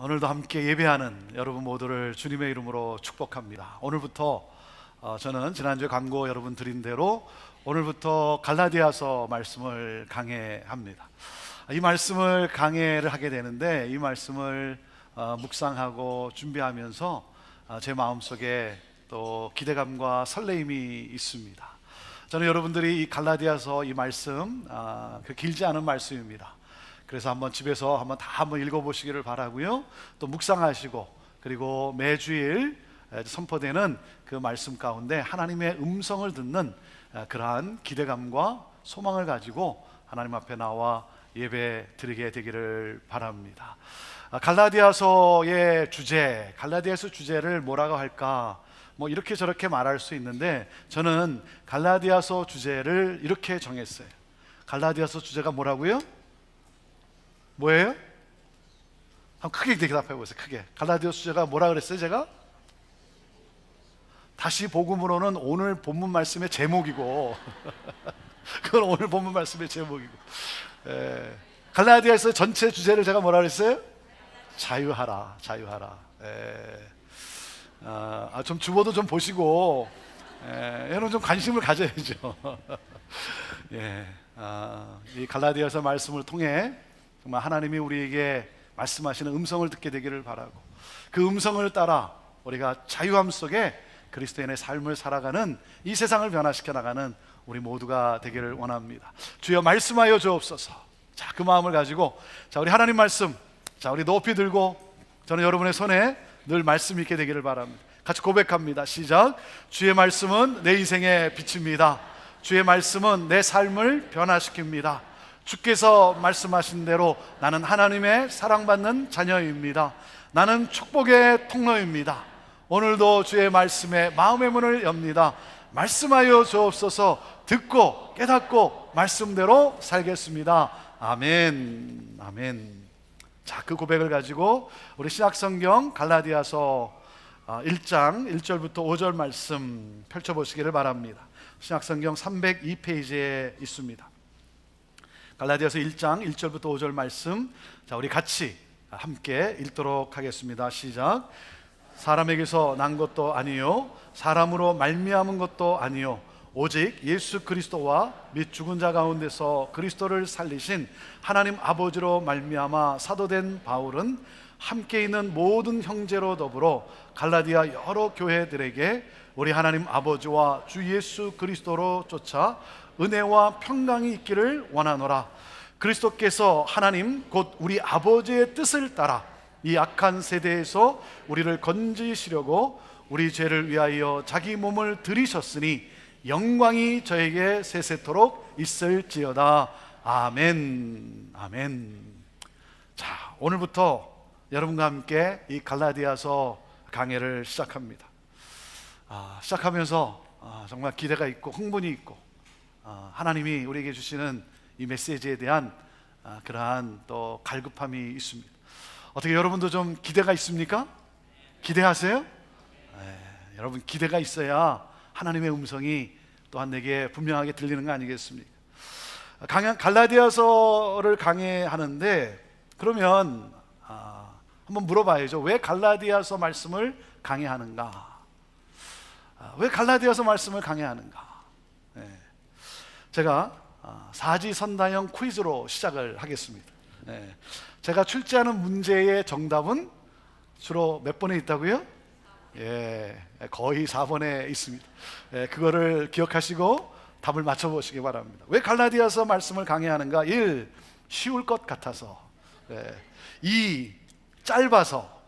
오늘도 함께 예배하는 여러분 모두를 주님의 이름으로 축복합니다. 오늘부터 저는 지난주에 광고 여러분 드린 대로 오늘부터 갈라디아서 말씀을 강해합니다. 이 말씀을 강해를 하게 되는데 이 말씀을 묵상하고 준비하면서 제 마음속에 또 기대감과 설레임이 있습니다. 저는 여러분들이 이 갈라디아서 이 말씀 길지 않은 말씀입니다. 그래서 한번 집에서 한번 읽어보시기를 바라고요. 또 묵상하시고 그리고 매주일 선포되는 그 말씀 가운데 하나님의 음성을 듣는 그러한 기대감과 소망을 가지고 하나님 앞에 나와 예배 드리게 되기를 바랍니다. 갈라디아서의 주제, 갈라디아서 주제를 뭐라고 할까? 뭐 이렇게 저렇게 말할 수 있는데 저는 갈라디아서 주제를 이렇게 정했어요. 갈라디아서 주제가 뭐라고요? 뭐예요? 한번 크게 대답해 보세요. 크게. 갈라디아서 주제가 뭐라 그랬어요? 제가 다시 복음으로는 오늘 본문 말씀의 제목이고 그건 오늘 본문 말씀의 제목이고 갈라디아서 전체 주제를 제가 뭐라 그랬어요? 자유하라, 자유하라. 좀 주보도 좀 보시고 여러분 좀 관심을 가져야죠. 이 갈라디아서 말씀을 통해 정말 하나님이 우리에게 말씀하시는 음성을 듣게 되기를 바라고 그 음성을 따라 우리가 자유함 속에 그리스도인의 삶을 살아가는 이 세상을 변화시켜 나가는 우리 모두가 되기를 원합니다. 주여 말씀하여 주옵소서. 자, 그 마음을 가지고 자, 우리 하나님 말씀 우리 높이 들고 저는 여러분의 손에 늘 말씀이 있게 되기를 바랍니다. 같이 고백합니다. 시작. 주의 말씀은 내 인생의 빛입니다. 주의 말씀은 내 삶을 변화시킵니다. 주께서 말씀하신 대로 나는 하나님의 사랑받는 자녀입니다. 나는 축복의 통로입니다. 오늘도 주의 말씀에 마음의 문을 엽니다. 말씀하여 주옵소서. 듣고 깨닫고 말씀대로 살겠습니다. 아멘. 아멘. 자, 그 고백을 가지고 우리 신약성경 갈라디아서 1장 1절부터 5절 말씀 펼쳐보시기를 바랍니다. 신약성경 302페이지에 있습니다. 갈라디아서 1장 1절부터 5절 말씀, 자, 우리 같이 함께 읽도록 하겠습니다. 시작. 사람에게서 난 것도 아니요 사람으로 말미암은 것도 아니요 오직 예수 그리스도와 및 죽은 자 가운데서 그리스도를 살리신 하나님 아버지로 말미암아 사도된 바울은 함께 있는 모든 형제로 더불어 갈라디아 여러 교회들에게 우리 하나님 아버지와 주 예수 그리스도로 쫓아 은혜와 평강이 있기를 원하노라. 그리스도께서 하나님 곧 우리 아버지의 뜻을 따라 이 악한 세대에서 우리를 건지시려고 우리 죄를 위하여 자기 몸을 들이셨으니 영광이 저에게 세세토록 있을지어다. 아멘. 아멘. 자, 오늘부터 여러분과 함께 이 갈라디아서 강해를 시작합니다. 시작하면서 정말 기대가 있고 흥분이 있고 하나님이 우리에게 주시는 이 메시지에 대한 그러한 또 갈급함이 있습니다. 어떻게 여러분도 좀 기대가 있습니까? 기대하세요? 여러분 기대가 있어야 하나님의 음성이 또한 내게 분명하게 들리는 거 아니겠습니까? 갈라디아서를 강해하는데 그러면 한번 물어봐야죠. 왜 갈라디아서 말씀을 강해하는가? 왜 갈라디아서 말씀을 강해하는가? 제가 사지선다형 퀴즈로 시작을 하겠습니다. 제가 출제하는 문제의 정답은 주로 몇 번에 있다고요? 거의 4번에 있습니다. 그거를 기억하시고 답을 맞춰보시기 바랍니다. 왜 갈라디아서 말씀을 강해하는가? 1. 쉬울 것 같아서. 2. 짧아서.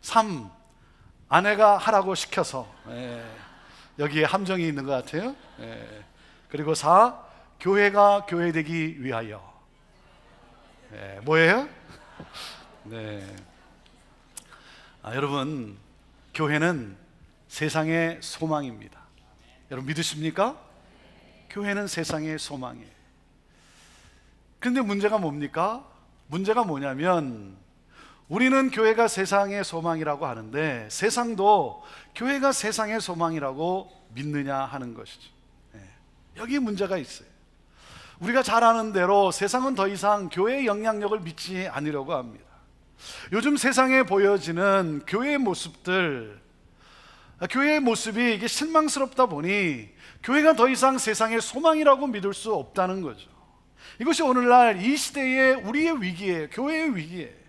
3. 아내가 하라고 시켜서. 여기에 함정이 있는 것 같아요. 그리고 4. 교회가 교회되기 위하여. 뭐예요? 여러분 교회는 세상의 소망입니다. 여러분 믿으십니까? 교회는 세상의 소망이에요. 그런데 문제가 뭡니까? 문제가 뭐냐면 우리는 교회가 세상의 소망이라고 하는데 세상도 교회가 세상의 소망이라고 믿느냐 하는 것이죠. 여기 문제가 있어요. 우리가 잘 아는 대로 세상은 더 이상 교회의 영향력을 믿지 않으려고 합니다. 요즘 세상에 보여지는 교회의 모습들, 교회의 모습이 이게 실망스럽다 보니 교회가 더 이상 세상의 소망이라고 믿을 수 없다는 거죠. 이것이 오늘날 이 시대의 우리의 위기예요. 교회의 위기예요.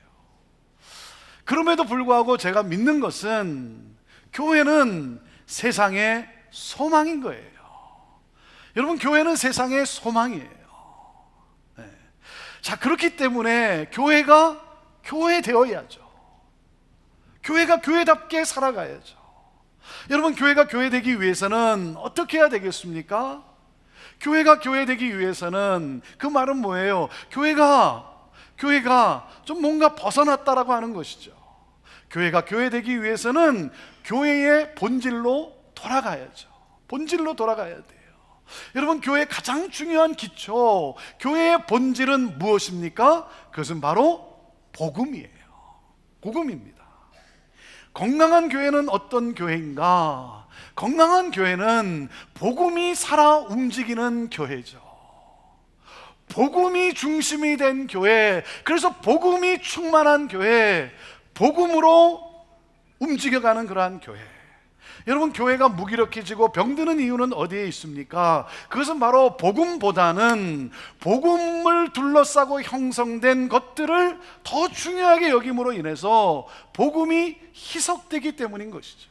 그럼에도 불구하고 제가 믿는 것은 교회는 세상의 소망인 거예요. 여러분, 교회는 세상의 소망이에요. 네. 자, 그렇기 때문에 교회가 교회되어야죠. 교회가 교회답게 살아가야죠. 여러분, 교회가 교회되기 위해서는 어떻게 해야 되겠습니까? 교회가 교회되기 위해서는 그 말은 뭐예요? 교회가 좀 뭔가 벗어났다라고 하는 것이죠. 교회가 교회되기 위해서는 교회의 본질로 돌아가야죠. 본질로 돌아가야 돼요. 여러분, 교회의 가장 중요한 기초, 교회의 본질은 무엇입니까? 그것은 바로 복음이에요. 복음입니다. 건강한 교회는 어떤 교회인가? 건강한 교회는 복음이 살아 움직이는 교회죠. 복음이 중심이 된 교회, 그래서 복음이 충만한 교회, 복음으로 움직여가는 그러한 교회. 여러분, 교회가 무기력해지고 병드는 이유는 어디에 있습니까? 그것은 바로 복음보다는 복음을 둘러싸고 형성된 것들을 더 중요하게 여김으로 인해서 복음이 희석되기 때문인 것이죠.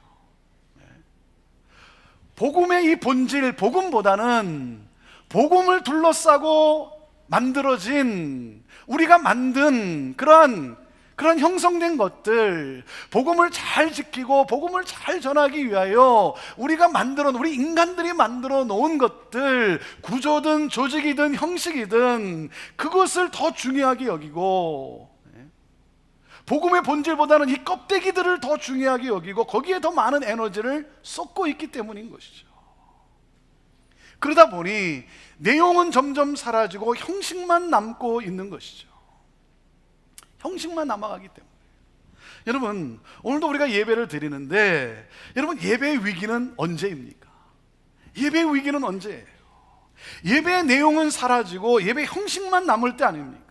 복음의 이 본질, 복음보다는 복음을 둘러싸고 만들어진, 우리가 만든 그러한 형성된 것들, 복음을 잘 지키고 복음을 잘 전하기 위하여 우리 인간들이 만들어 놓은 것들, 구조든 조직이든 형식이든 그것을 더 중요하게 여기고, 복음의 본질보다는 이 껍데기들을 더 중요하게 여기고 거기에 더 많은 에너지를 쏟고 있기 때문인 것이죠. 그러다 보니 내용은 점점 사라지고 형식만 남고 있는 것이죠. 형식만 남아가기 때문에. 여러분, 오늘도 우리가 예배를 드리는데, 여러분, 예배의 위기는 언제입니까? 예배의 위기는 언제예요? 예배의 내용은 사라지고 예배 형식만 남을 때 아닙니까?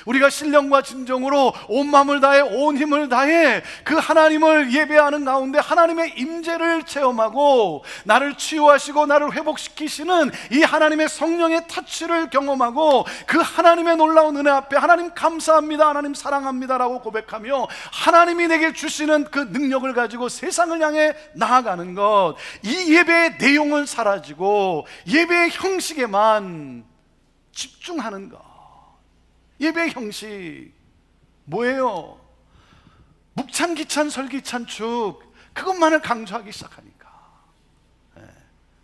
우리가 신령과 진정으로 온 마음을 다해 온 힘을 다해 그 하나님을 예배하는 가운데 하나님의 임재를 체험하고 나를 치유하시고 나를 회복시키시는 이 하나님의 성령의 터치를 경험하고 그 하나님의 놀라운 은혜 앞에 하나님 감사합니다, 하나님 사랑합니다라고 고백하며 하나님이 내게 주시는 그 능력을 가지고 세상을 향해 나아가는 것, 이 예배의 내용은 사라지고 예배의 형식에만 집중하는 것. 예배 형식 뭐예요? 묵찬기찬 설기찬축, 그것만을 강조하기 시작하니까.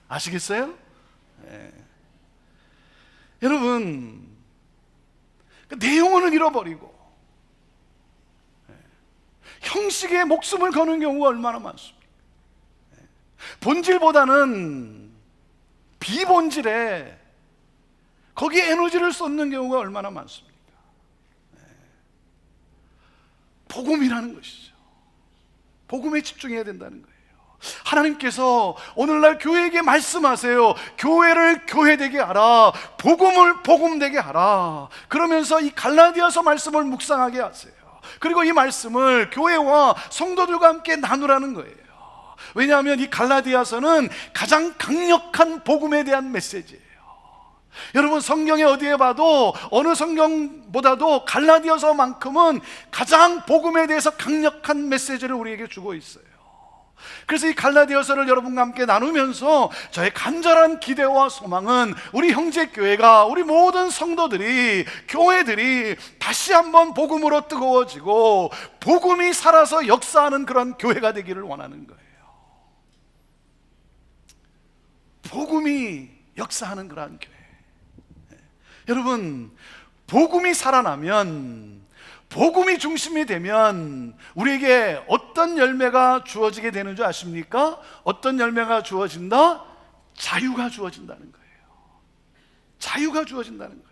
아시겠어요? 여러분, 그 내용을 잃어버리고 형식에 목숨을 거는 경우가 얼마나 많습니까? 본질보다는 비본질에 거기에 에너지를 쏟는 경우가 얼마나 많습니까? 복음이라는 것이죠. 복음에 집중해야 된다는 거예요. 하나님께서 오늘날 교회에게 말씀하세요. 교회를 교회되게 하라, 복음을 복음되게 하라. 그러면서 이 갈라디아서 말씀을 묵상하게 하세요. 그리고 이 말씀을 교회와 성도들과 함께 나누라는 거예요. 왜냐하면 이 갈라디아서는 가장 강력한 복음에 대한 메시지예요. 여러분, 성경에 어디에 봐도 어느 성경보다도 갈라디아서만큼은 가장 복음에 대해서 강력한 메시지를 우리에게 주고 있어요. 그래서 이 갈라디아서를 여러분과 함께 나누면서 저의 간절한 기대와 소망은 우리 형제교회가, 우리 모든 성도들이, 교회들이 다시 한번 복음으로 뜨거워지고 복음이 살아서 역사하는 그런 교회가 되기를 원하는 거예요. 복음이 역사하는 그러한 교회. 여러분, 복음이 살아나면, 복음이 중심이 되면 우리에게 어떤 열매가 주어지게 되는 줄 아십니까? 어떤 열매가 주어진다? 자유가 주어진다는 거예요. 자유가 주어진다는 거예요.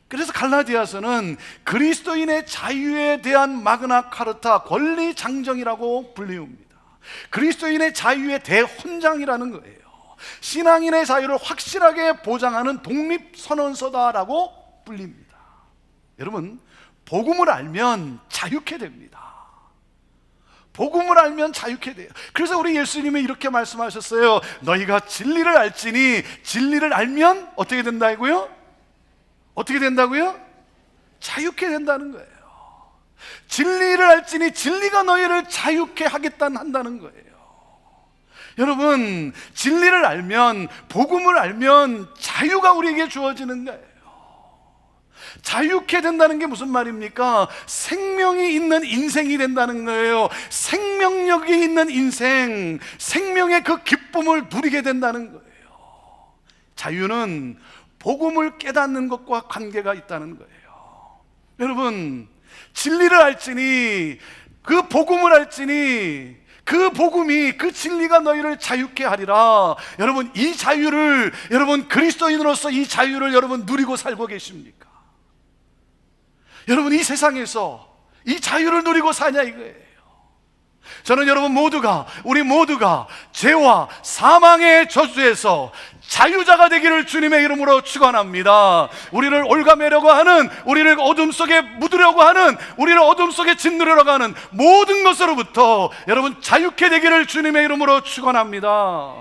그래서 갈라디아서는 그리스도인의 자유에 대한 마그나 카르타, 권리 장정이라고 불리웁니다. 그리스도인의 자유의 대헌장이라는 거예요. 신앙인의 자유를 확실하게 보장하는 독립선언서다라고 불립니다. 여러분, 복음을 알면 자유케 됩니다. 복음을 알면 자유케 돼요. 그래서 우리 예수님이 이렇게 말씀하셨어요. 너희가 진리를 알지니 진리를 알면 어떻게 된다고요? 어떻게 된다고요? 자유케 된다는 거예요. 진리를 알지니 진리가 너희를 자유케 한다는 거예요. 여러분, 진리를 알면, 복음을 알면 자유가 우리에게 주어지는 거예요. 자유케 된다는 게 무슨 말입니까? 생명이 있는 인생이 된다는 거예요. 생명력이 있는 인생, 생명의 그 기쁨을 누리게 된다는 거예요. 자유는 복음을 깨닫는 것과 관계가 있다는 거예요. 여러분, 진리를 알지니, 그 복음을 알지니, 그 복음이, 그 진리가 너희를 자유케 하리라. 여러분, 이 자유를, 여러분 그리스도인으로서 이 자유를 여러분 누리고 살고 계십니까? 여러분, 이 세상에서 이 자유를 누리고 사냐 이거예요. 저는 여러분 모두가, 우리 모두가 죄와 사망의 저주에서 자유자가 되기를 주님의 이름으로 축원합니다. 우리를 올가매려고 하는, 우리를 어둠 속에 묻으려고 하는, 우리를 어둠 속에 짓누르려고 하는 모든 것으로부터 여러분 자유케 되기를 주님의 이름으로 축원합니다.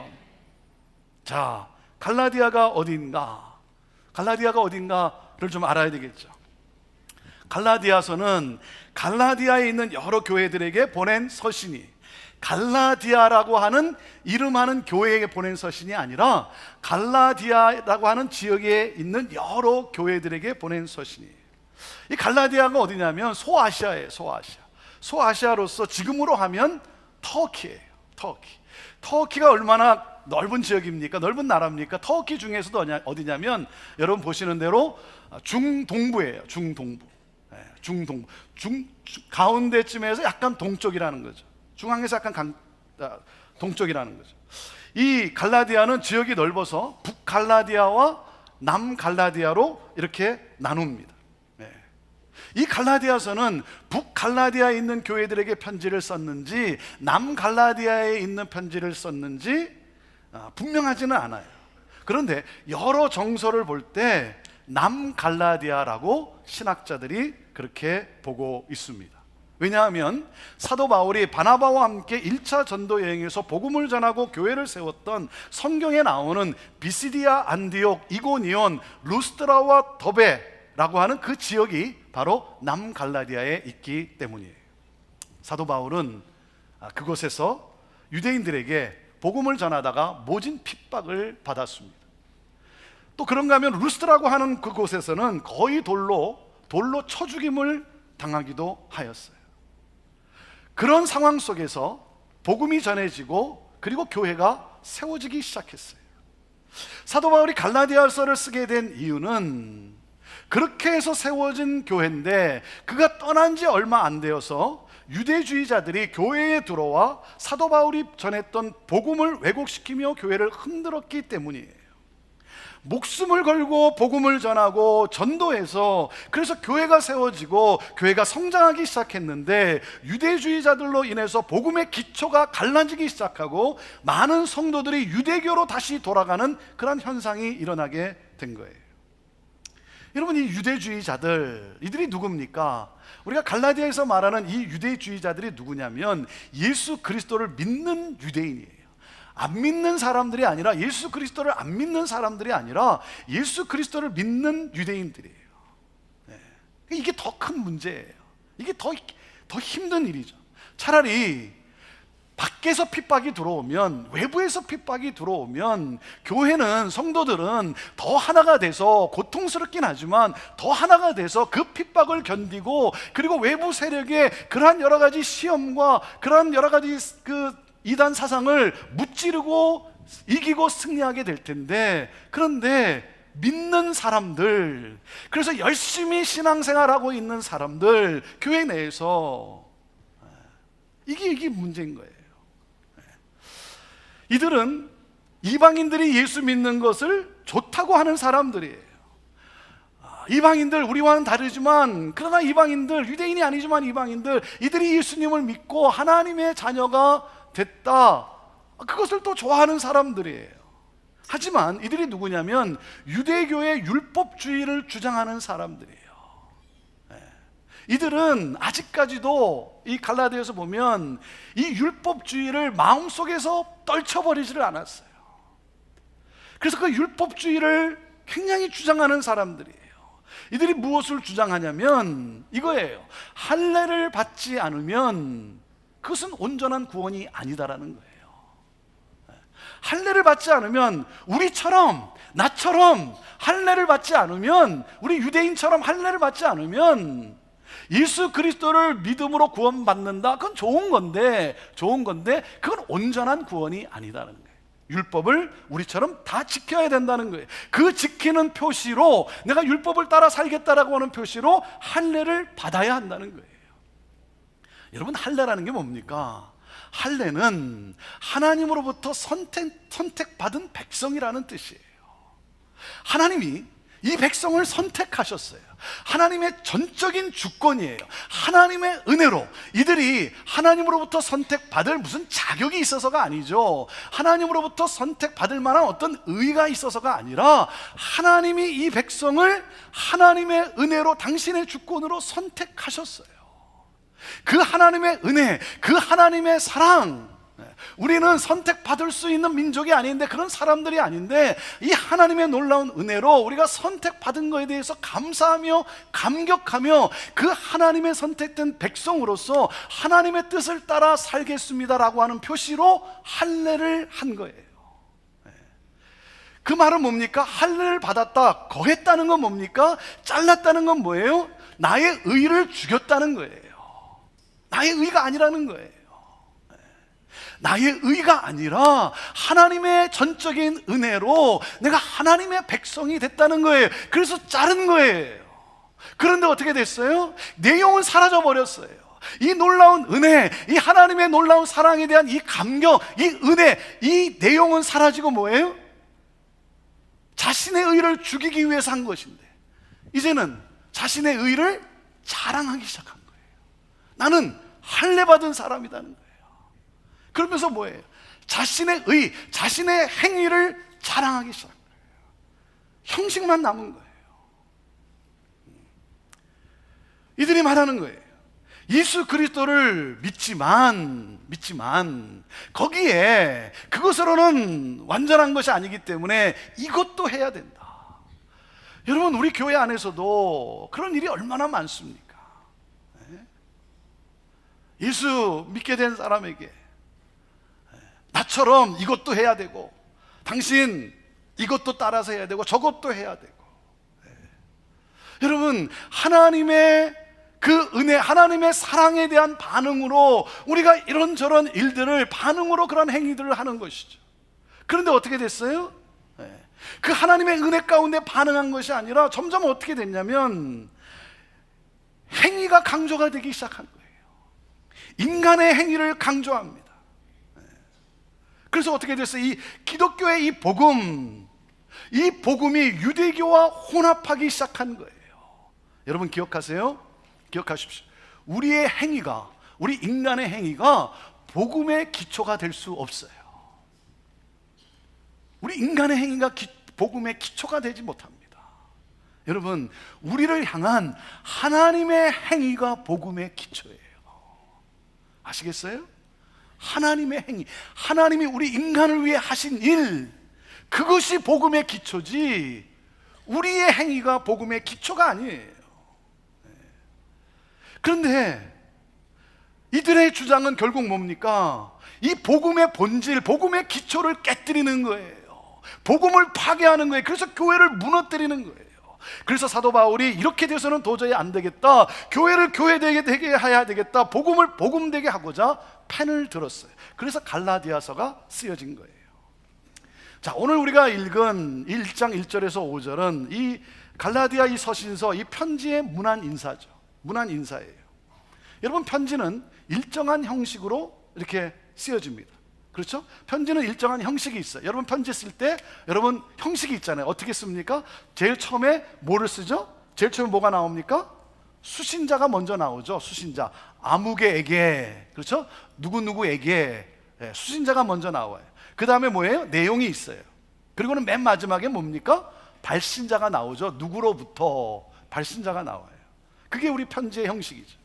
자, 갈라디아가 어딘가? 갈라디아가 어딘가를 좀 알아야 되겠죠. 갈라디아서는 갈라디아에 있는 여러 교회들에게 보낸 서신이, 갈라디아라고 하는 이름하는 교회에게 보낸 서신이 아니라 갈라디아라고 하는 지역에 있는 여러 교회들에게 보낸 서신이에요. 이 갈라디아가 어디냐면 소아시아예요. 소아시아로서 지금으로 하면 터키예요. 터키가 얼마나 넓은 지역입니까? 넓은 나라입니까? 터키 중에서도 어디냐면 여러분 보시는 대로 중동부예요. 중동부. 가운데쯤에서 약간 동쪽이라는 거죠. 중앙에서 약간 동쪽이라는 거죠. 이 갈라디아는 지역이 넓어서 북갈라디아와 남갈라디아로 이렇게 나눕니다. 이 갈라디아서는 북갈라디아에 있는 교회들에게 편지를 썼는지 남갈라디아에 있는 편지를 썼는지 분명하지는 않아요. 그런데 여러 정서를 볼 때 남갈라디아라고 신학자들이 그렇게 보고 있습니다. 왜냐하면 사도 바울이 바나바와 함께 1차 전도 여행에서 복음을 전하고 교회를 세웠던 성경에 나오는 비시디아, 안디옥, 이고니온, 루스트라와 더베라고 하는 그 지역이 바로 남갈라디아에 있기 때문이에요. 사도 바울은 그곳에서 유대인들에게 복음을 전하다가 모진 핍박을 받았습니다. 또 그런가 하면 루스트라고 하는 그곳에서는 거의 돌로 쳐 죽임을 당하기도 하였어요. 그런 상황 속에서 복음이 전해지고 그리고 교회가 세워지기 시작했어요. 사도 바울이 갈라디아서를 쓰게 된 이유는 그렇게 해서 세워진 교회인데 그가 떠난 지 얼마 안 되어서 유대주의자들이 교회에 들어와 사도 바울이 전했던 복음을 왜곡시키며 교회를 흔들었기 때문이에요. 목숨을 걸고 복음을 전하고 전도해서 그래서 교회가 세워지고 교회가 성장하기 시작했는데 유대주의자들로 인해서 복음의 기초가 갈라지기 시작하고 많은 성도들이 유대교로 다시 돌아가는 그런 현상이 일어나게 된 거예요. 여러분, 이 유대주의자들, 이들이 누굽니까? 우리가 갈라디아에서 말하는 이 유대주의자들이 누구냐면 예수 그리스도를 믿는 유대인이에요. 안 믿는 사람들이 아니라, 예수 그리스도를 안 믿는 사람들이 아니라 예수 그리스도를 믿는 유대인들이에요. 이게 더 큰 문제예요. 이게 더 힘든 일이죠. 차라리 밖에서 핍박이 들어오면, 외부에서 핍박이 들어오면 교회는, 성도들은 더 하나가 돼서, 고통스럽긴 하지만 더 하나가 돼서 그 핍박을 견디고, 그리고 외부 세력의 그러한 여러 가지 시험과 그러한 여러 가지 그 이단 사상을 무찌르고 이기고 승리하게 될 텐데, 그런데 믿는 사람들, 그래서 열심히 신앙생활하고 있는 사람들, 교회 내에서 이게 문제인 거예요. 이들은 이방인들이 예수 믿는 것을 좋다고 하는 사람들이에요. 이방인들, 우리와는 다르지만, 그러나 이방인들, 유대인이 아니지만 이방인들, 이들이 예수님을 믿고 하나님의 자녀가 됐다, 그것을 또 좋아하는 사람들이에요. 하지만 이들이 누구냐면 유대교의 율법주의를 주장하는 사람들이에요. 이들은 아직까지도 이 갈라디아서 보면 이 율법주의를 마음속에서 떨쳐버리지를 않았어요. 그래서 그 율법주의를 굉장히 주장하는 사람들이에요. 이들이 무엇을 주장하냐면 이거예요. 할례를 받지 않으면 그것은 온전한 구원이 아니다라는 거예요. 할례를 받지 않으면 우리처럼, 나처럼 할례를 받지 않으면, 우리 유대인처럼 할례를 받지 않으면 예수 그리스도를 믿음으로 구원받는다. 그건 좋은 건데 그건 온전한 구원이 아니다는 거예요. 율법을 우리처럼 다 지켜야 된다는 거예요. 그 지키는 표시로, 내가 율법을 따라 살겠다라고 하는 표시로 할례를 받아야 한다는 거예요. 여러분, 할례라는 게 뭡니까? 할례는 하나님으로부터 선택받은 백성이라는 뜻이에요. 하나님이 이 백성을 선택하셨어요. 하나님의 전적인 주권이에요. 하나님의 은혜로 이들이 하나님으로부터 선택받을 무슨 자격이 있어서가 아니죠. 하나님으로부터 선택받을 만한 어떤 의의가 있어서가 아니라 하나님이 이 백성을 하나님의 은혜로, 당신의 주권으로 선택하셨어요. 그 하나님의 은혜, 그 하나님의 사랑, 우리는 선택받을 수 있는 민족이 아닌데, 그런 사람들이 아닌데, 이 하나님의 놀라운 은혜로 우리가 선택받은 것에 대해서 감사하며 감격하며 그 하나님의 선택된 백성으로서 하나님의 뜻을 따라 살겠습니다라고 하는 표시로 할례를 한 거예요. 그 말은 뭡니까? 할례를 받았다, 거했다는 건 뭡니까? 잘랐다는 건 뭐예요? 나의 의를 죽였다는 거예요. 나의 의가 아니라는 거예요. 나의 의가 아니라 하나님의 전적인 은혜로 내가 하나님의 백성이 됐다는 거예요. 그래서 자른 거예요. 그런데 어떻게 됐어요? 내용은 사라져 버렸어요. 이 놀라운 은혜, 이 하나님의 놀라운 사랑에 대한 이 감격, 이 은혜, 이 내용은 사라지고 뭐예요? 자신의 의를 죽이기 위해서 한 것인데, 이제는 자신의 의를 자랑하기 시작한 거예요. 나는 할례 받은 사람이라는 거예요. 그러면서 뭐예요? 자신의 의, 자신의 행위를 자랑하기 시작한 거예요. 형식만 남은 거예요. 이들이 말하는 거예요. 예수 그리스도를 믿지만 거기에 그것으로는 완전한 것이 아니기 때문에 이것도 해야 된다. 여러분, 우리 교회 안에서도 그런 일이 얼마나 많습니까? 예수 믿게 된 사람에게 나처럼 이것도 해야 되고, 당신 이것도 따라서 해야 되고, 저것도 해야 되고. 여러분, 하나님의 그 은혜, 하나님의 사랑에 대한 반응으로 우리가 이런저런 일들을, 반응으로 그런 행위들을 하는 것이죠. 그런데 어떻게 됐어요? 그 하나님의 은혜 가운데 반응한 것이 아니라 점점 어떻게 됐냐면 행위가 강조가 되기 시작한 거예요. 인간의 행위를 강조합니다. 그래서 어떻게 됐어요? 이 기독교의 이 복음이 유대교와 혼합하기 시작한 거예요. 여러분 기억하세요? 기억하십시오. 우리의 행위가, 우리 인간의 행위가 복음의 기초가 될 수 없어요. 우리 인간의 행위가 복음의 기초가 되지 못합니다. 여러분, 우리를 향한 하나님의 행위가 복음의 기초예요. 아시겠어요? 하나님의 행위, 하나님이 우리 인간을 위해 하신 일, 그것이 복음의 기초지 우리의 행위가 복음의 기초가 아니에요. 그런데 이들의 주장은 결국 뭡니까? 이 복음의 본질, 복음의 기초를 깨뜨리는 거예요. 복음을 파괴하는 거예요. 그래서 교회를 무너뜨리는 거예요. 그래서 사도 바울이 이렇게 돼서는 도저히 안 되겠다, 교회를 교회되게 해야 되겠다, 복음을 복음되게 하고자 펜을 들었어요. 그래서 갈라디아서가 쓰여진 거예요. 자, 오늘 우리가 읽은 1장 1절에서 5절은 이 갈라디아 이 서신서, 이 편지의 문안 인사죠. 문안 인사예요. 여러분, 편지는 일정한 형식으로 이렇게 쓰여집니다. 그렇죠? 편지는 일정한 형식이 있어요. 여러분 편지 쓸 때 여러분 형식이 있잖아요. 어떻게 씁니까? 제일 처음에 뭐를 쓰죠? 제일 처음에 뭐가 나옵니까? 수신자가 먼저 나오죠. 수신자, 아무개에게, 그렇죠? 누구누구에게, 수신자가 먼저 나와요. 그 다음에 뭐예요? 내용이 있어요. 그리고는 맨 마지막에 뭡니까? 발신자가 나오죠. 누구로부터 발신자가 나와요. 그게 우리 편지의 형식이죠.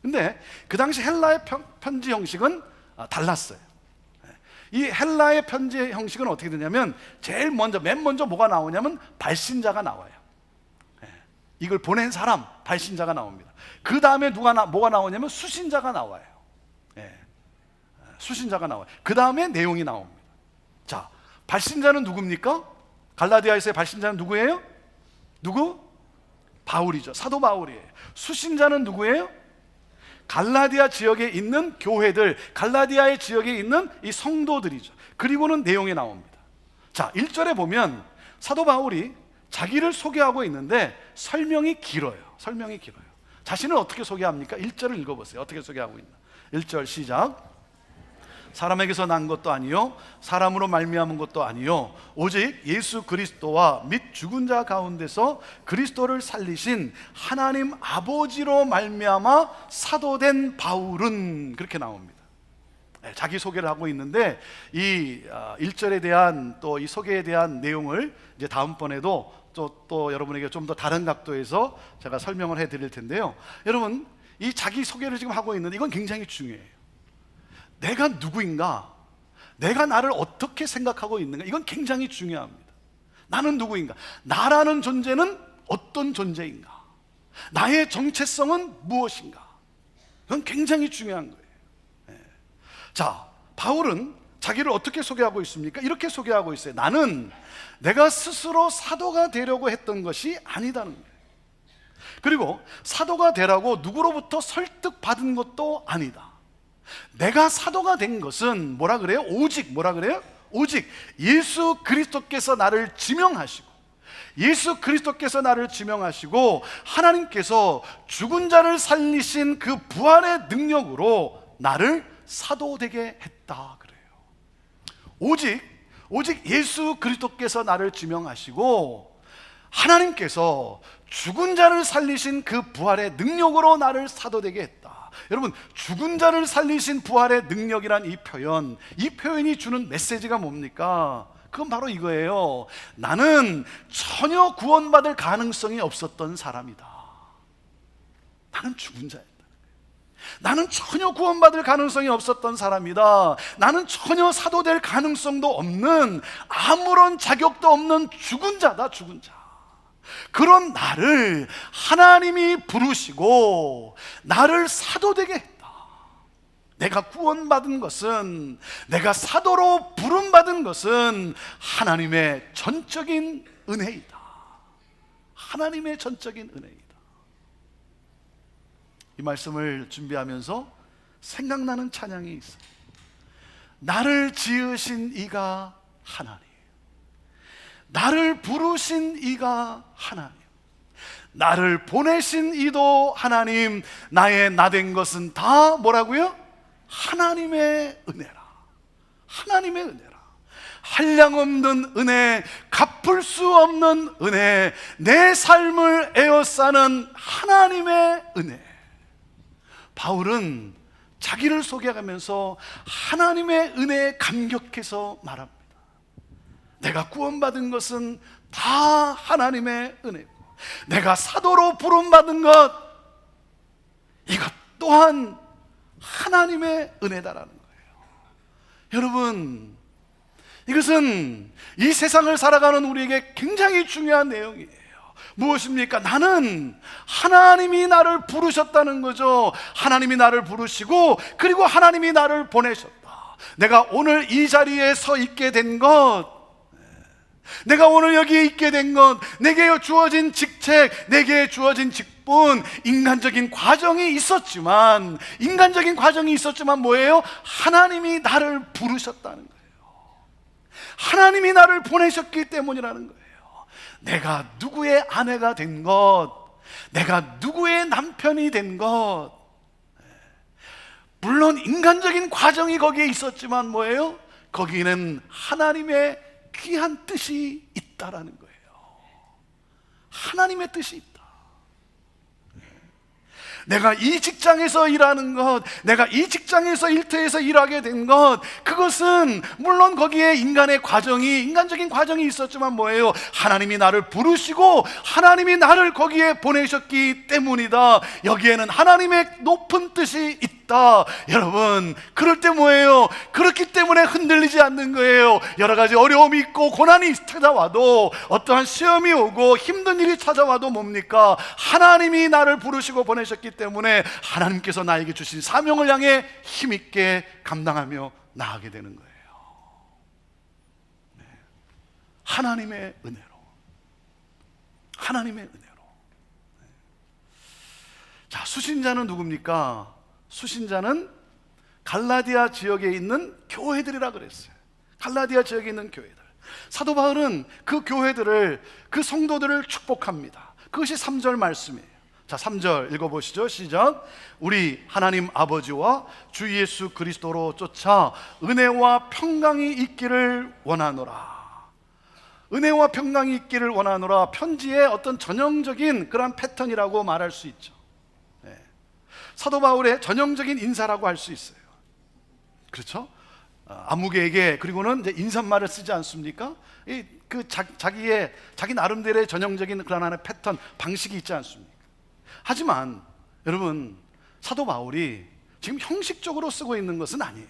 근데 그 당시 헬라의 편지 형식은 달랐어요. 이 헬라의 편지의 형식은 어떻게 되냐면 맨 먼저 뭐가 나오냐면 발신자가 나와요. 이걸 보낸 사람, 발신자가 나옵니다. 그 다음에 뭐가 나오냐면 수신자가 나와요. 수신자가 나와요. 그 다음에 내용이 나옵니다. 자, 발신자는 누굽니까? 갈라디아에서의 발신자는 누구예요? 누구? 바울이죠. 사도 바울이에요. 수신자는 누구예요? 갈라디아 지역에 있는 교회들, 갈라디아의 지역에 있는 이 성도들이죠. 그리고는 내용이 나옵니다. 자, 1절에 보면 사도 바울이 자기를 소개하고 있는데 설명이 길어요. 자신을 어떻게 소개합니까? 1절을 읽어보세요. 어떻게 소개하고 있나? 1절 시작. 사람에게서 난 것도 아니요 사람으로 말미암은 것도 아니요 오직 예수 그리스도와 및 죽은 자 가운데서 그리스도를 살리신 하나님 아버지로 말미암아 사도된 바울은, 그렇게 나옵니다. 자기 소개를 하고 있는데 이 1절에 대한 또 이 소개에 대한 내용을 이제 다음번에도 또 여러분에게 좀 더 다른 각도에서 제가 설명을 해드릴 텐데요. 여러분, 이 자기 소개를 지금 하고 있는데 이건 굉장히 중요해요. 내가 누구인가? 내가 나를 어떻게 생각하고 있는가? 이건 굉장히 중요합니다. 나는 누구인가? 나라는 존재는 어떤 존재인가? 나의 정체성은 무엇인가? 이건 굉장히 중요한 거예요. 자, 바울은 자기를 어떻게 소개하고 있습니까? 이렇게 소개하고 있어요. 나는 내가 스스로 사도가 되려고 했던 것이 아니다는 거예요. 그리고 사도가 되라고 누구로부터 설득받은 것도 아니다. 내가 사도가 된 것은 뭐라 그래요? 오직 뭐라 그래요? 오직 예수 그리스도께서 나를 지명하시고, 예수 그리스도께서 나를 지명하시고 하나님께서 죽은 자를 살리신 그 부활의 능력으로 나를 사도되게 했다 그래요. 오직 예수 그리스도께서 나를 지명하시고 하나님께서 죽은 자를 살리신 그 부활의 능력으로 나를 사도되게 했다. 여러분, 죽은 자를 살리신 부활의 능력이란 이 표현이 주는 메시지가 뭡니까? 그건 바로 이거예요. 나는 전혀 구원받을 가능성이 없었던 사람이다. 나는 죽은 자였다. 나는 전혀 구원받을 가능성이 없었던 사람이다. 나는 전혀 사도될 가능성도 없는, 아무런 자격도 없는 죽은 자다, 죽은 자. 그런 나를 하나님이 부르시고 나를 사도되게 했다. 내가 구원받은 것은, 내가 사도로 부름받은 것은 하나님의 전적인 은혜이다. 하나님의 전적인 은혜이다. 이 말씀을 준비하면서 생각나는 찬양이 있어요. 나를 지으신 이가 하나님, 나를 부르신 이가 하나님, 나를 보내신 이도 하나님, 나의 나된 것은 다 뭐라고요? 하나님의 은혜라. 하나님의 은혜라. 한량없는 은혜, 갚을 수 없는 은혜, 내 삶을 에워싸는 하나님의 은혜. 바울은 자기를 소개하면서 하나님의 은혜에 감격해서 말합니다. 내가 구원받은 것은 다 하나님의 은혜고, 내가 사도로 부름받은 것, 이것 또한 하나님의 은혜다라는 거예요. 여러분, 이것은 이 세상을 살아가는 우리에게 굉장히 중요한 내용이에요. 무엇입니까? 나는 하나님이 나를 부르셨다는 거죠. 하나님이 나를 부르시고 그리고 하나님이 나를 보내셨다. 내가 오늘 이 자리에 서 있게 된 것, 내가 오늘 여기에 있게 된 것, 내게 주어진 직책, 내게 주어진 직분, 인간적인 과정이 있었지만 뭐예요? 하나님이 나를 부르셨다는 거예요. 하나님이 나를 보내셨기 때문이라는 거예요. 내가 누구의 아내가 된 것, 내가 누구의 남편이 된 것, 물론 인간적인 과정이 거기에 있었지만 뭐예요? 거기에는 하나님의 귀한 뜻이 있다라는 거예요. 하나님의 뜻이 있다. 내가 이 직장에서 일하는 것, 내가 이 직장에서 일터에서 일하게 된 것, 그것은 물론 거기에 인간적인 과정이 있었지만 뭐예요? 하나님이 나를 부르시고 하나님이 나를 거기에 보내셨기 때문이다. 여기에는 하나님의 높은 뜻이 있다. 여러분, 그럴 때 뭐예요? 그렇기 때문에 흔들리지 않는 거예요. 여러 가지 어려움이 있고 고난이 찾아와도, 어떠한 시험이 오고 힘든 일이 찾아와도 뭡니까? 하나님이 나를 부르시고 보내셨기 때문에 하나님께서 나에게 주신 사명을 향해 힘있게 감당하며 나아가게 되는 거예요. 네. 하나님의 은혜로, 하나님의 은혜로. 네. 자, 수신자는 누굽니까? 수신자는 갈라디아 지역에 있는 교회들이라 그랬어요. 갈라디아 지역에 있는 교회들. 사도 바울은 그 교회들을, 그 성도들을 축복합니다. 그것이 3절 말씀이에요. 자, 3절 읽어보시죠. 시작. 우리 하나님 아버지와 주 예수 그리스도로 쫓아 은혜와 평강이 있기를 원하노라. 은혜와 평강이 있기를 원하노라. 편지의 어떤 전형적인 그런 패턴이라고 말할 수 있죠. 네. 사도 바울의 전형적인 인사라고 할 수 있어요. 그렇죠? 아무개에게, 그리고는 이제 인사말을 쓰지 않습니까? 자기 나름대로의 전형적인 그런 하나의 패턴, 방식이 있지 않습니까? 하지만 여러분, 사도 바울이 지금 형식적으로 쓰고 있는 것은 아니에요.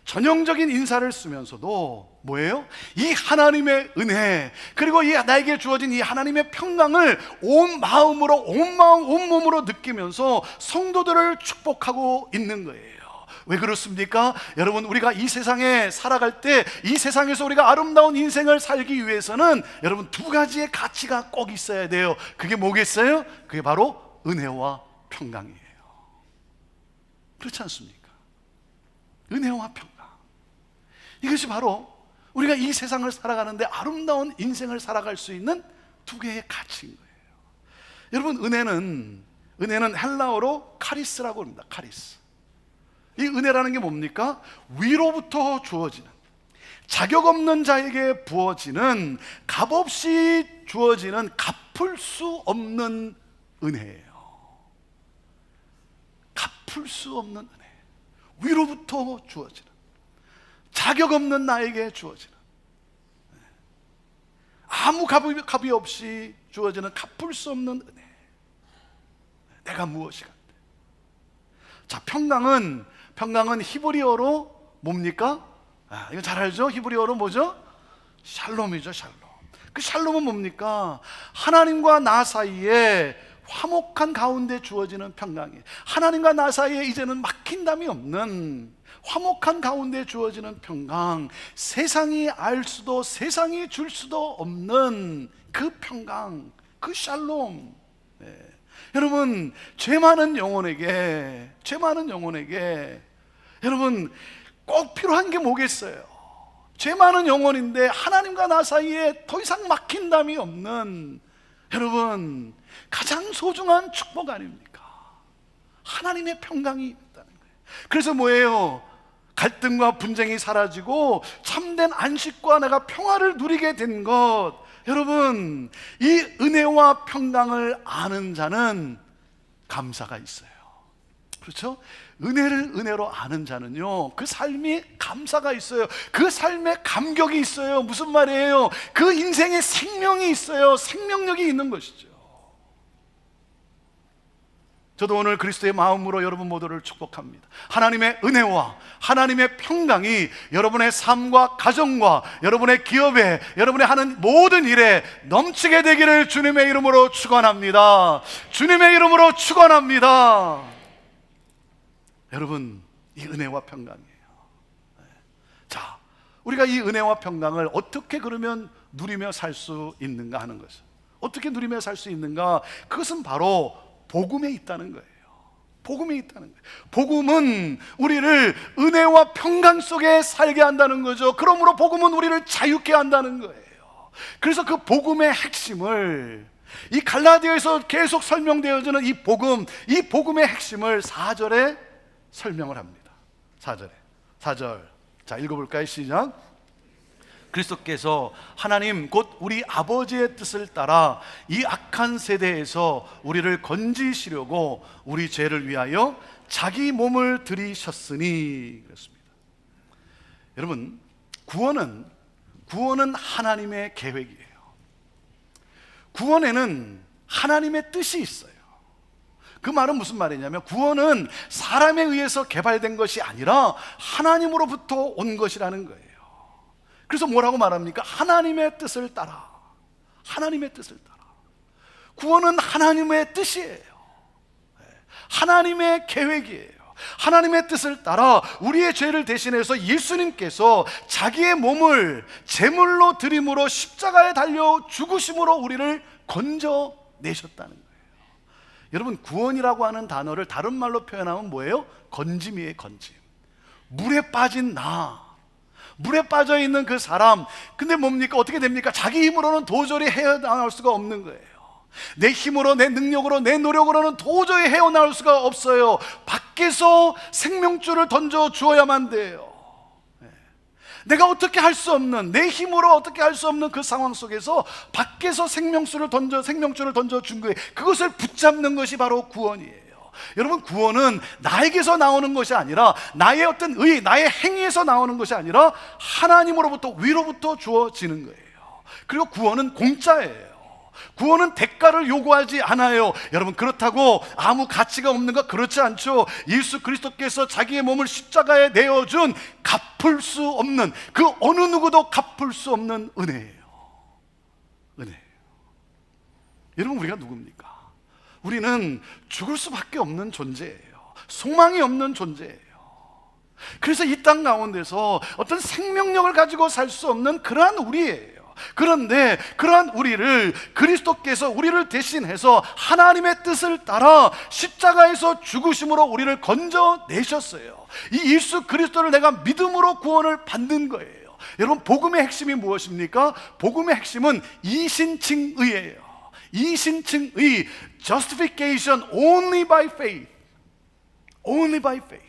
전형적인 인사를 쓰면서도 뭐예요? 이 하나님의 은혜, 그리고 나에게 주어진 이 하나님의 평강을 온 마음으로, 온 몸으로 느끼면서 성도들을 축복하고 있는 거예요. 왜 그렇습니까? 여러분, 우리가 이 세상에 살아갈 때, 이 세상에서 우리가 아름다운 인생을 살기 위해서는 여러분, 두 가지의 가치가 꼭 있어야 돼요. 그게 뭐겠어요? 그게 바로 은혜와 평강이에요. 그렇지 않습니까? 은혜와 평강, 이것이 바로 우리가 이 세상을 살아가는데 아름다운 인생을 살아갈 수 있는 두 개의 가치인 거예요. 여러분, 은혜는 헬라어로 카리스라고 합니다. 카리스. 이 은혜라는 게 뭡니까? 위로부터 주어지는, 자격 없는 자에게 부어지는, 값없이 주어지는, 갚을 수 없는 은혜예요. 갚을 수 없는 은혜. 위로부터 주어지는, 자격 없는 나에게 주어지는, 아무 값이 없이 주어지는 갚을 수 없는 은혜. 내가 무엇이간데. 자, 평강은 히브리어로 뭡니까? 이거 잘 알죠? 히브리어로 뭐죠? 샬롬이죠. 샬롬. 그 샬롬은 뭡니까? 하나님과 나 사이에 화목한 가운데 주어지는 평강이에요. 하나님과 나 사이에 이제는 막힌담이 없는 화목한 가운데 주어지는 평강, 세상이 알 수도 세상이 줄 수도 없는 그 평강, 그 샬롬. 네. 여러분, 죄 많은 영혼에게 여러분 꼭 필요한 게 뭐겠어요? 죄 많은 영혼인데 하나님과 나 사이에 더 이상 막힌담이 없는, 여러분, 가장 소중한 축복 아닙니까? 하나님의 평강이 있다는 거예요. 그래서 뭐예요? 갈등과 분쟁이 사라지고 참된 안식과 내가 평화를 누리게 된 것. 여러분, 이 은혜와 평강을 아는 자는 감사가 있어요. 그렇죠? 은혜를 은혜로 아는 자는요, 그 삶이 감사가 있어요. 그 삶에 감격이 있어요. 무슨 말이에요? 그 인생에 생명이 있어요. 생명력이 있는 것이죠. 저도 오늘 그리스도의 마음으로 여러분 모두를 축복합니다. 하나님의 은혜와 하나님의 평강이 여러분의 삶과 가정과 여러분의 기업에, 여러분의 하는 모든 일에 넘치게 되기를 주님의 이름으로 축원합니다. 주님의 이름으로 축원합니다. 여러분, 이 은혜와 평강이에요. 자, 우리가 이 은혜와 평강을 어떻게 그러면 누리며 살 수 있는가 하는 것을, 어떻게 누리며 살 수 있는가? 그것은 바로 복음에 있다는 거예요. 복음에 있다는 거예요. 복음은 우리를 은혜와 평강 속에 살게 한다는 거죠. 그러므로 복음은 우리를 자유케 한다는 거예요. 그래서 그 복음의 핵심을, 이 갈라디아에서 계속 설명되어지는 이 복음의 핵심을 4절에 설명을 합니다. 4절. 자, 읽어볼까요? 시작. 그리스도께서 하나님 곧 우리 아버지의 뜻을 따라 이 악한 세대에서 우리를 건지시려고 우리 죄를 위하여 자기 몸을 들이셨으니 그랬습니다. 여러분, 구원은 하나님의 계획이에요. 구원에는 하나님의 뜻이 있어요. 그 말은 무슨 말이냐면, 구원은 사람에 의해서 개발된 것이 아니라 하나님으로부터 온 것이라는 거예요. 그래서 뭐라고 말합니까? 하나님의 뜻을 따라. 하나님의 뜻을 따라. 구원은 하나님의 뜻이에요. 하나님의 계획이에요. 하나님의 뜻을 따라 우리의 죄를 대신해서 예수님께서 자기의 몸을 제물로 드림으로 십자가에 달려 죽으심으로 우리를 건져내셨다는 거예요. 여러분, 구원이라고 하는 단어를 다른 말로 표현하면 뭐예요? 건짐이에요. 건짐. 물에 빠진 나, 물에 빠져 있는 그 사람. 근데 뭡니까? 어떻게 됩니까? 자기 힘으로는 도저히 헤어나올 수가 없는 거예요. 내 힘으로, 내 능력으로, 내 노력으로는 도저히 헤어나올 수가 없어요. 밖에서 생명줄을 던져 주어야만 돼요. 내가 어떻게 할 수 없는, 내 힘으로 어떻게 할 수 없는 그 상황 속에서 밖에서 생명줄을 던져 준 거예요. 그것을 붙잡는 것이 바로 구원이에요. 여러분, 구원은 나에게서 나오는 것이 아니라, 나의 어떤 의, 나의 행위에서 나오는 것이 아니라 하나님으로부터, 위로부터 주어지는 거예요. 그리고 구원은 공짜예요. 구원은 대가를 요구하지 않아요. 여러분, 그렇다고 아무 가치가 없는가? 그렇지 않죠. 예수 그리스도께서 자기의 몸을 십자가에 내어준 갚을 수 없는, 그 어느 누구도 갚을 수 없는 은혜예요. 은혜예요. 여러분, 우리가 누굽니까? 우리는 죽을 수밖에 없는 존재예요. 소망이 없는 존재예요. 그래서 이 땅 가운데서 어떤 생명력을 가지고 살 수 없는 그러한 우리예요. 그런데 그러한 우리를 그리스도께서 우리를 대신해서 하나님의 뜻을 따라 십자가에서 죽으심으로 우리를 건져내셨어요. 이 예수 그리스도를 내가 믿음으로 구원을 받는 거예요. 여러분, 복음의 핵심이 무엇입니까? 복음의 핵심은 이신칭의예요. 이신칭의, justification only by faith. Only by faith.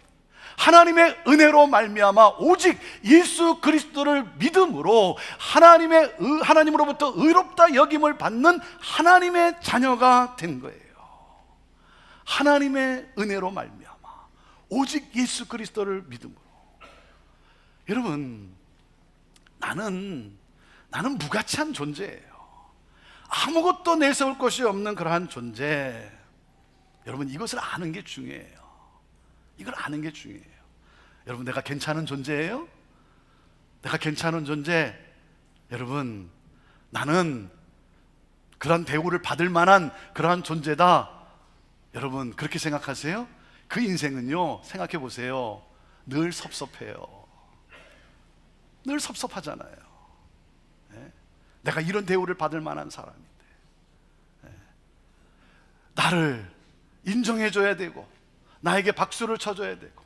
하나님의 은혜로 말미암아 오직 예수 그리스도를 믿음으로 하나님으로부터 의롭다 여김을 받는 하나님의 자녀가 된 거예요. 하나님의 은혜로 말미암아 오직 예수 그리스도를 믿음으로. 여러분, 나는 무가치한 존재예요. 아무것도 내세울 것이 없는 그러한 존재. 여러분, 이것을 아는 게 중요해요. 이걸 아는 게 중요해요. 여러분, 내가 괜찮은 존재예요? 내가 괜찮은 존재. 여러분, 나는 그런 대우를 받을 만한 그러한 존재다. 여러분, 그렇게 생각하세요? 그 인생은요, 생각해 보세요. 늘 섭섭해요. 늘 섭섭하잖아요. 네? 내가 이런 대우를 받을 만한 사람인데, 네? 나를 인정해줘야 되고 나에게 박수를 쳐줘야 되고.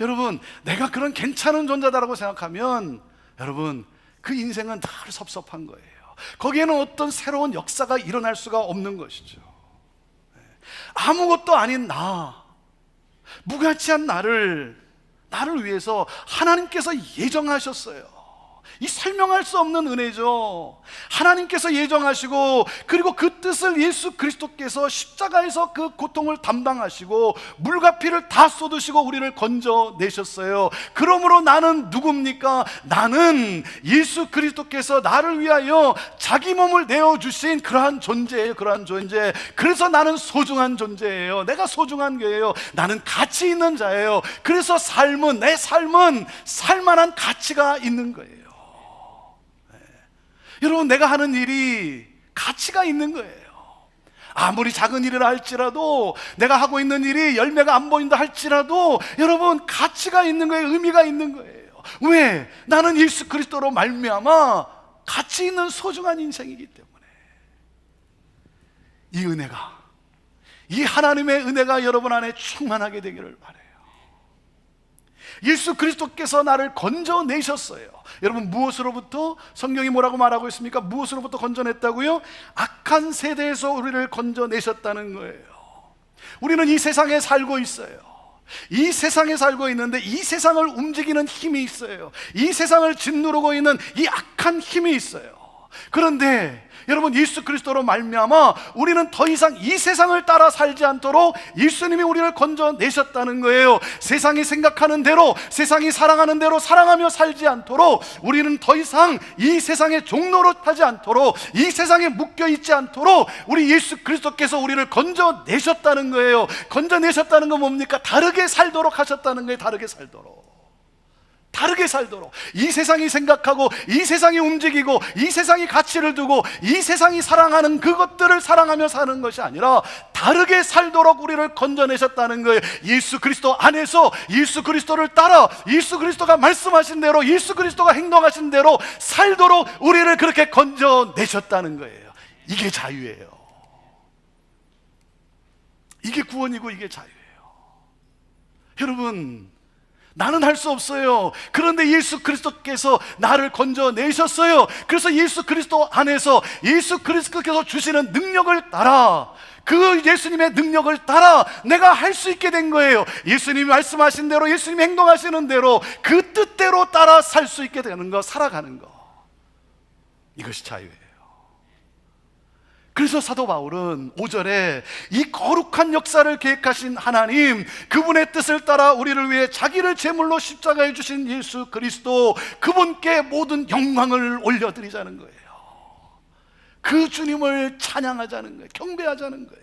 여러분, 내가 그런 괜찮은 존재다라고 생각하면 여러분, 그 인생은 다 섭섭한 거예요. 거기에는 어떤 새로운 역사가 일어날 수가 없는 것이죠. 아무것도 아닌 나, 무가치한 나를 위해서 하나님께서 예정하셨어요. 이 설명할 수 없는 은혜죠. 하나님께서 예정하시고, 그리고 그 뜻을 예수 그리스도께서 십자가에서 그 고통을 담당하시고 물과 피를 다 쏟으시고 우리를 건져내셨어요. 그러므로 나는 누굽니까? 나는 예수 그리스도께서 나를 위하여 자기 몸을 내어주신 그러한 존재예요. 그러한 존재. 그래서 나는 소중한 존재예요. 내가 소중한 거예요. 나는 가치 있는 자예요. 그래서 내 삶은 살만한 가치가 있는 거예요. 여러분, 내가 하는 일이 가치가 있는 거예요. 아무리 작은 일이라 할지라도, 내가 하고 있는 일이 열매가 안 보인다 할지라도 여러분, 가치가 있는 거예요. 의미가 있는 거예요. 왜? 나는 예수 그리스도로 말미암아 가치 있는 소중한 인생이기 때문에. 이 은혜가, 이 하나님의 은혜가 여러분 안에 충만하게 되기를 바라요. 예수 그리스도께서 나를 건져내셨어요. 여러분, 무엇으로부터? 성경이 뭐라고 말하고 있습니까? 무엇으로부터 건져냈다고요? 악한 세대에서 우리를 건져내셨다는 거예요. 우리는 이 세상에 살고 있어요. 이 세상에 살고 있는데 이 세상을 움직이는 힘이 있어요. 이 세상을 짓누르고 있는 이 악한 힘이 있어요. 그런데 여러분, 예수 그리스도로 말미암아 우리는 더 이상 이 세상을 따라 살지 않도록 예수님이 우리를 건져내셨다는 거예요. 세상이 생각하는 대로, 세상이 사랑하는 대로 살아가며 살지 않도록, 우리는 더 이상 이 세상의 종로로 타지 않도록, 이 세상에 묶여있지 않도록 우리 예수 그리스도께서 우리를 건져내셨다는 거예요. 건져내셨다는 건 뭡니까? 다르게 살도록 하셨다는 거예요. 다르게 살도록. 다르게 살도록. 이 세상이 생각하고, 이 세상이 움직이고, 이 세상이 가치를 두고, 이 세상이 사랑하는 그것들을 사랑하며 사는 것이 아니라 다르게 살도록 우리를 건져내셨다는 거예요. 예수 그리스도 안에서 예수 그리스도를 따라 예수 그리스도가 말씀하신 대로, 예수 그리스도가 행동하신 대로 살도록 우리를 그렇게 건져내셨다는 거예요. 이게 자유예요. 이게 구원이고 이게 자유예요. 여러분, 나는 할 수 없어요. 그런데 예수 그리스도께서 나를 건져내셨어요. 그래서 예수 그리스도 안에서 예수 그리스도께서 주시는 능력을 따라, 그 예수님의 능력을 따라 내가 할 수 있게 된 거예요. 예수님이 말씀하신 대로, 예수님이 행동하시는 대로 그 뜻대로 따라 살 수 있게 되는 거, 살아가는 거, 이것이 자유예요. 그래서 사도 바울은 5절에 이 거룩한 역사를 계획하신 하나님, 그분의 뜻을 따라 우리를 위해 자기를 제물로 십자가에 주신 예수 그리스도, 그분께 모든 영광을 올려드리자는 거예요. 그 주님을 찬양하자는 거예요. 경배하자는 거예요.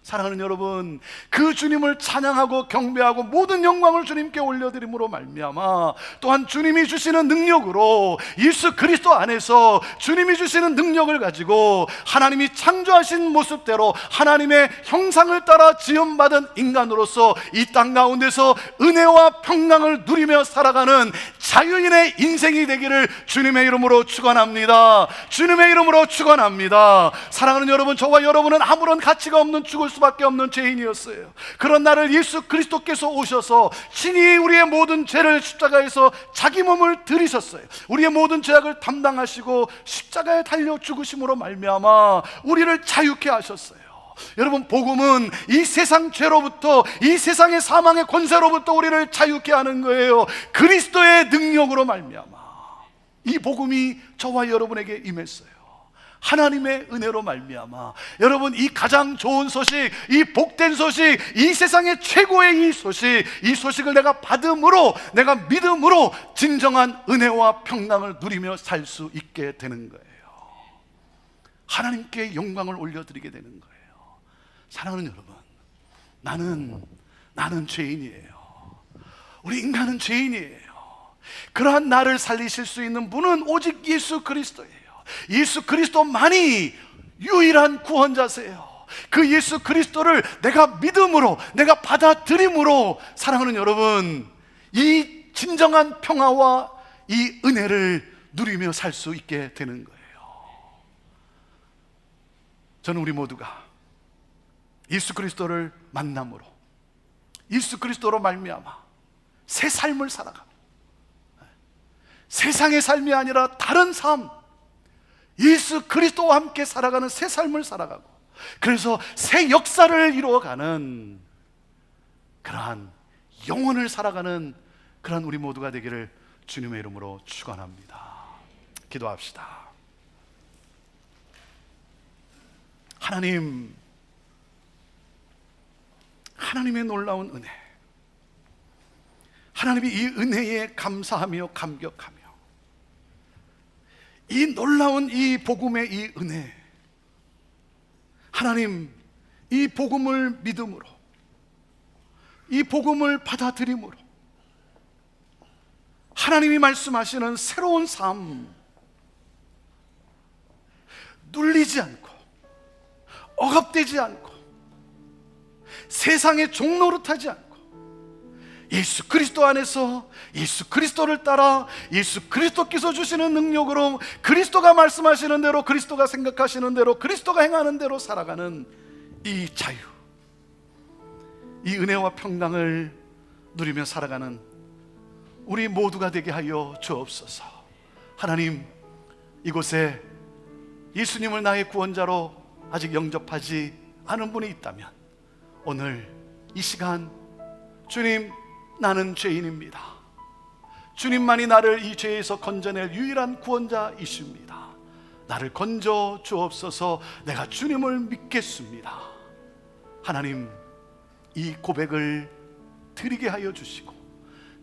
사랑하는 여러분, 그 주님을 찬양하고 경배하고 모든 영광을 주님께 올려드림으로 말미암아, 또한 주님이 주시는 능력으로, 예수 그리스도 안에서 주님이 주시는 능력을 가지고 하나님이 창조하신 모습대로 하나님의 형상을 따라 지음받은 인간으로서 이 땅 가운데서 은혜와 평강을 누리며 살아가는 자유인의 인생이 되기를 주님의 이름으로 축원합니다. 주님의 이름으로 축원합니다. 사랑하는 여러분, 저와 여러분은 아무런 가치가 없는, 죽을 수밖에 없는 죄인이었어요. 그런 나를 예수 그리스도께서 오셔서 친히 우리의 모든 죄를 십자가에서 자기 몸을 들이셨어요. 우리의 모든 죄악을 담당하시고 십자가에 달려 죽으심으로 말미암아 우리를 자유케 하셨어요. 여러분, 복음은 이 세상 죄로부터, 이 세상의 사망의 권세로부터 우리를 자유케 하는 거예요. 그리스도의 능력으로 말미암아 이 복음이 저와 여러분에게 임했어요. 하나님의 은혜로 말미암아 여러분, 이 가장 좋은 소식, 이 복된 소식, 이 세상의 최고의 이 소식, 이 소식을 내가 받음으로, 내가 믿음으로 진정한 은혜와 평강을 누리며 살 수 있게 되는 거예요. 하나님께 영광을 올려드리게 되는 거예요. 사랑하는 여러분, 나는 죄인이에요. 우리 인간은 죄인이에요. 그러한 나를 살리실 수 있는 분은 오직 예수 그리스도예요. 예수 그리스도만이 유일한 구원자세요. 그 예수 그리스도를 내가 믿음으로, 내가 받아들임으로, 사랑하는 여러분, 이 진정한 평화와 이 은혜를 누리며 살 수 있게 되는 거예요. 저는 우리 모두가 예수 그리스도를 만남으로, 예수 그리스도로 말미암아 새 삶을 살아가고, 세상의 삶이 아니라 다른 삶, 예수 그리스도와 함께 살아가는 새 삶을 살아가고, 그래서 새 역사를 이루어가는 그러한 영혼을 살아가는 그러한 우리 모두가 되기를 주님의 이름으로 축원합니다. 기도합시다. 하나님의 놀라운 은혜, 하나님이 이 은혜에 감사하며 감격하며, 이 놀라운 이 복음의 이 은혜, 하나님, 이 복음을 믿음으로, 이 복음을 받아들임으로 하나님이 말씀하시는 새로운 삶, 눌리지 않고 억압되지 않고 세상의 종노릇하지 않고 예수 그리스도 안에서 예수 그리스도를 따라 예수 그리스도께서 주시는 능력으로 그리스도가 말씀하시는 대로, 그리스도가 생각하시는 대로, 그리스도가 행하는 대로 살아가는 이 자유, 이 은혜와 평강을 누리며 살아가는 우리 모두가 되게 하여 주옵소서. 하나님, 이곳에 예수님을 나의 구원자로 아직 영접하지 않은 분이 있다면 오늘 이 시간 주님, 나는 죄인입니다. 주님만이 나를 이 죄에서 건져낼 유일한 구원자이십니다. 나를 건져 주옵소서. 내가 주님을 믿겠습니다. 하나님, 이 고백을 드리게 하여 주시고,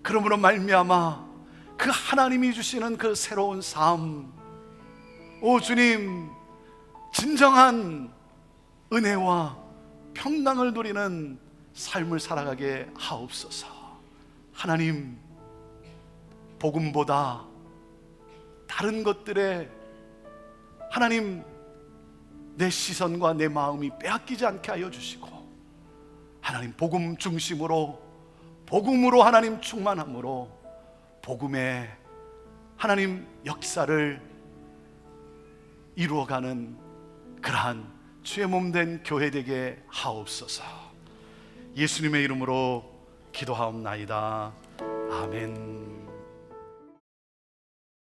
그러므로 말미암아 그 하나님이 주시는 그 새로운 삶, 오 주님, 진정한 은혜와 평강을 누리는 삶을 살아가게 하옵소서. 하나님, 복음보다 다른 것들에 하나님 내 시선과 내 마음이 빼앗기지 않게 하여 주시고, 하나님 복음 중심으로, 복음으로 하나님 충만함으로 복음의 하나님 역사를 이루어가는 그러한 주의 몸된 교회 되게 하옵소서. 예수님의 이름으로 기도하옵나이다. 아멘.